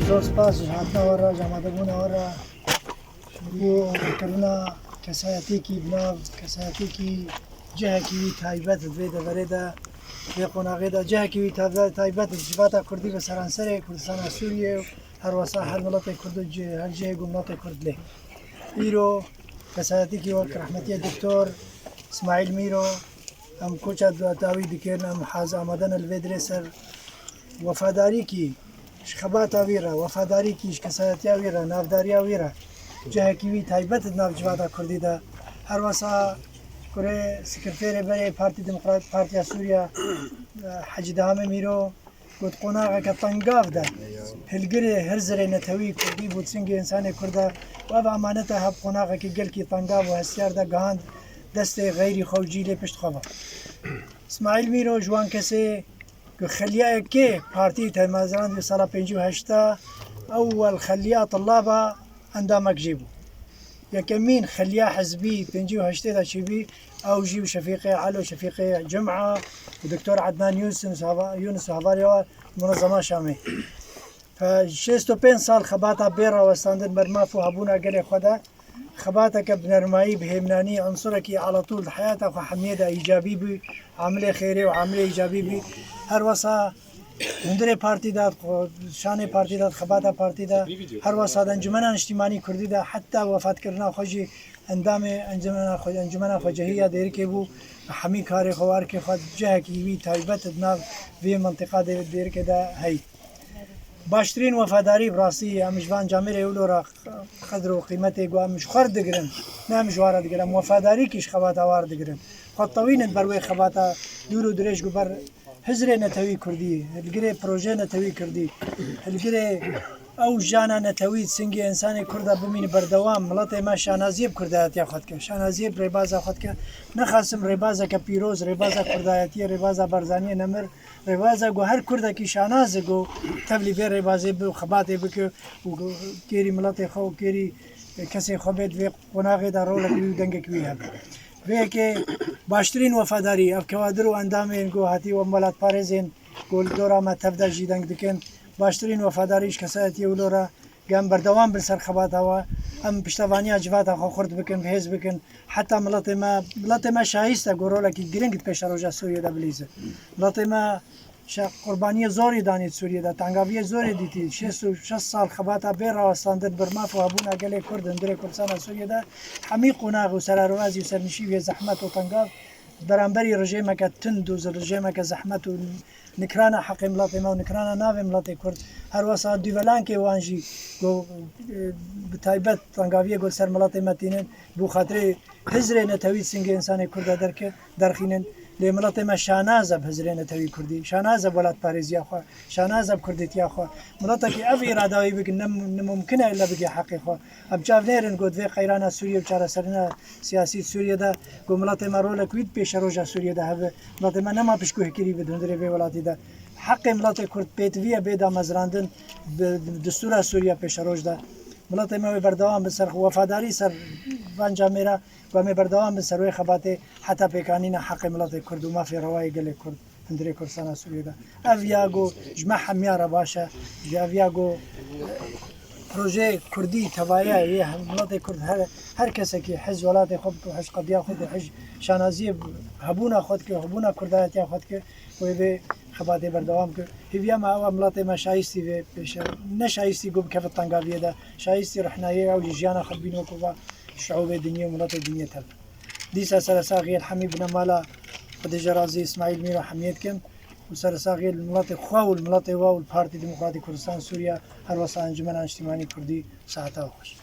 زور سپاس هاتنا ورا جامعه بونا ورا شروع کردن کسایتی کی بنا کسایتی کی جه کی تایبت وید ورده به قناقه دا جه کی تایبت جبهت کردی به سرانسر کردستان سوریه هر وسا هر ملت کرد هر جه گمنات کرد له ایرو کسایتی کی وقت رحمتی دکتر اسماعیل میرو هم کوچه داوی دکرن هم حاز آمدن الویدر سر وفاداری کی خبات ویرا وفاداری کیش کسایتی ویرا نافداری ویرا جه کیوی تایبت ناف جوادا کردی دا هر وسا کره سکرتیر برای پارتی دموکرات پارتی سوریا حج دامه میرو گفت قناعه که تنگاف ده هلگری هر زره نتوی کردی بود سنگ انسان کرده و او امانته هب قناعه که گل کی تنگاف و هستیار ده گهاند دست غیری خوجی لی پشت خواه اسماعیل میرو جوان کسی که خلیه که پارتی تمازران در سال 58 اول خلیه طلابه اندامک جیبو یکمین خلیه حزبی 58 دا چیبی او جیب شفیق علو شفیق جمعه و دکتر عدنان یونس هواریا منظمه شامی ف 65 سال خباتا بیرا وستاندن برمافو هبونا گل خدا خباتا که بنرمایی بهمنانی عنصر کی على طول حياته و حمیده ایجابی بی عامل خیری و عامل ایجابی بی هر وسا هندره پارتی داد شان پارتی داد خباتا پارتی داد هر وسا انجمن اجتماعی کردی دا حتی وفات کردن خوشی اندام انجمن خوجهیه دیر که بو همی کار خوار که خود جه کی وی تایبت ناو وی منطقه دیر که دا هی باشترین وفاداری براسی امجوان جامعه اولو را قدر و قیمت گو مش خرد دگرن نه مش وارد دگرن وفاداری کیش خبات وارد دگرن خود طوین بروی خباتا دور و درش گو بر حزر نتوی کردی هلگره پروژه نتوی کردی هلگره او جانا نتوی سنگی انسان کرده بمین بردوام ملت ما شانازیب کردایتی خود که شانازیب ریبازا خود که نخواستم ریبازا که پیروز ریبازا کردایتی ریبازا برزانی نمر ریبازا گو هر کرده که شاناز گو تبلی بی ریبازی بو خباتی بکو و کیری ملت خو کیری کسی خوبید و قناقی در رول کیو دنگ کیو هم وی که باشترین وفاداری اف کوادر و اندام این گو هاتی و ملت پارزین گل دورا ما تفدا جیدنگ دکن باشترین وفاداریش کسایتی اولورا گم بردوام بر سر خبات هوا هم پشتوانی اجواد خو خورد بکن بهز بکن حتی ملت ما شایسته گرولا کی گرنگ پیش روجا سوریه دا بلیزه ملت ما قربانی زوری دانید سوریه دا تنگاوی زوری دیتی 6 سال خباتا بیرا وستاندن برما و ابونا گله کرد اندره کردستان سوریه دا همی قناغ و سرروازی و سرنشی و زحمت و تنگاو برانبری رژیم که تند و رژیم که زحمت و نکران حق ملت ما و نکران ناو ملت کرد هر وسا دیولان که وانجی گو بتایبت تنگاوی گل سر ملت متینن بو خاطر حزر نتوی سنگ انسان کرد درخینن لی ملت ما شانازب حزر نتوی کردی شانازب ولات پاریزیا خو شانازب کردیتیا خو ملت که اف ارادهی بگن نممکنه الا بگی حقی خو اب جاونرن گود وی قیران سوریه چاره سرنا سیاسی سوریه دا گو ملت ما رول کوید پیش روجا سوریه دا هب ملت ما نما پیش کوه کری بدوندره وی ولاتی دا حق ملت کرد پیتویه بیدا مزراندن دستور سوریه پیش روج دا ملت ما بردوام بسر وفاداری سر وانجا میرا و می بردوام بسر وی خبات حتی پیکانین حق ملت کرد و ما فی روای گله کرد اندره کردستان سوریه دا اویاگو جمع همیاره باشه اویاگو پروژه کردی توایه یه ملت کرد هر کسی که حز ولات خود که حز قبیا خود حز شانازی هبونا خود که هبونا کردایتی خود که و به خبات بردوام که هیویا ما ملت ما شایستی و پیش نشایستی گم کف تنگاویه دا شایستی رحنایه او جیانا خبینو کوبا شعوب دنیا و ملت دنیا تل دیسا سرساقی الحمی بن مالا قد جرازی اسماعیل میرو حمیت کن و سرساقی الملت خوا و الملت وا و الپارتی دموکراتی کردستان سوریا هر وسا انجمن اجتماعی کردی ساعتا خوش